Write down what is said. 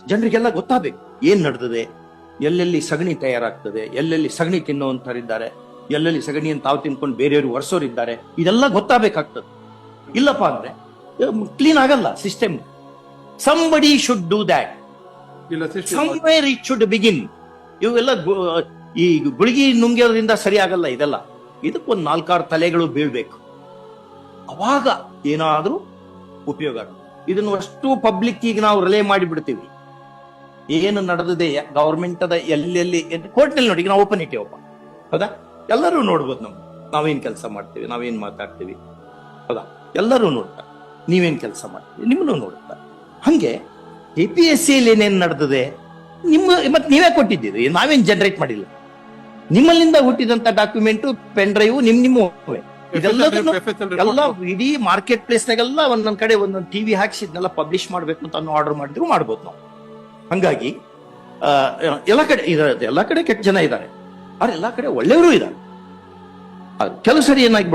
ಜನರಿಗೆಲ್ಲ ಗೊತ್ತಾಗಬೇಕು ಏನ್ ನಡೆದಿದೆ, ಎಲ್ಲೆಲ್ಲಿ ಸಗಣಿ ತಯಾರಾಗ್ತದೆ, ಎಲ್ಲೆಲ್ಲಿ ಸಗಣಿ ತಿನ್ನುವಂತರಿದ್ದಾರೆ, ಎಲ್ಲೆಲ್ಲಿ ಸಗಣಿಯನ್ನು ತಾವು ತಿನ್ಕೊಂಡು ಬೇರೆಯವರು ವರ್ಷೋರಿದ್ದಾರೆ, ಇದೆಲ್ಲ ಗೊತ್ತಾಗಬೇಕಾಗ್ತದೆ. ಇಲ್ಲಪ್ಪ ಅಂದ್ರೆ ಕ್ಲೀನ್ ಆಗಲ್ಲ system. Somebody should do that, somewhere it should begin. ಇವೆಲ್ಲ ಈ ಗುಳಿಗಿ ನುಂಗ್ಯೋದ್ರಿಂದ ಸರಿ ಆಗಲ್ಲ ಇದೆಲ್ಲ. ಇದಕ್ಕೊಂದು 4-6 ತಲೆಗಳು ಬೀಳ್ಬೇಕು, ಅವಾಗ ಏನಾದ್ರೂ ಉಪಯೋಗ ಆಗುತ್ತೆ. ಇದನ್ನು ಅಷ್ಟು ಪಬ್ಲಿಕ್ ಈಗ ನಾವು ರಿಲೇ ಮಾಡಿಬಿಡ್ತೀವಿ. ಏನು ನಡೆದಿದೆ ಗವರ್ಮೆಂಟ್ ಅದ ಎಲ್ಲೆಲ್ಲಿ ಕೋರ್ಟ್ ನಲ್ಲಿ ನೋಡಿ, ಈಗ ನಾವು ಓಪನ್ ಇಟ್ಟಿವಪ್ಪ, ಹೌದಾ? ಎಲ್ಲರೂ ನೋಡ್ಬೋದು. ನಾವೇನ್ ಕೆಲಸ ಮಾಡ್ತೀವಿ, ನಾವೇನ್ ಮಾತಾಡ್ತೀವಿ, ಹೌದಾ? ಎಲ್ಲರೂ ನೋಡ್ತಾರೆ. ನೀವೇನ್ ಕೆಲಸ ಮಾಡ್ತೀವಿ ನಿಮ್ಮನ್ನು ನೋಡ್ತಾರೆ. ಹಂಗೆ APSC ಏನೇನ್ ನಡೆದಿದೆ ಮತ್ತೆ ನೀವೇ ಕೊಟ್ಟಿದ್ದೀರಿ, ನಾವೇನ್ ಜನರೇಟ್ ಮಾಡಿಲ್ಲ. ನಿಮ್ಮಲ್ಲಿಂದ ಹುಟ್ಟಿದಂತ ಡಾಕ್ಯುಮೆಂಟ್, ಪೆನ್ ಡ್ರೈವ್ ನಿಮ್ಮವೇ. ಇದೆಲ್ಲದನ್ನು ಎಲ್ಲ ಇಡೀ ಮಾರ್ಕೆಟ್ ಪ್ಲೇಸ್ ನಾಗೆಲ್ಲ ಒಂದೊಂದ್ ಕಡೆ ಒಂದೊಂದು ಟಿವಿ ಹಾಕಿಸಿ ಇದನ್ನೆಲ್ಲ ಪಬ್ಲಿಷ್ ಮಾಡ್ಬೇಕು ಅಂತ ಆರ್ಡರ್ ಮಾಡಿದ್ರು ಮಾಡ್ಬೋದು ನಾವು. ಹಂಗಾಗಿ ಎಲ್ಲ ಕಡೆ ಕೆಟ್ಟ ಜನ ಇದ್ದಾರೆ, ಆದ್ರೆ ಎಲ್ಲಾ ಕಡೆ ಒಳ್ಳೆಯವರು ಇದ್ದಾರೆ. ಕೆಲವು ಸರಿ ಏನಾಗ್ಬಿಟ್ಟು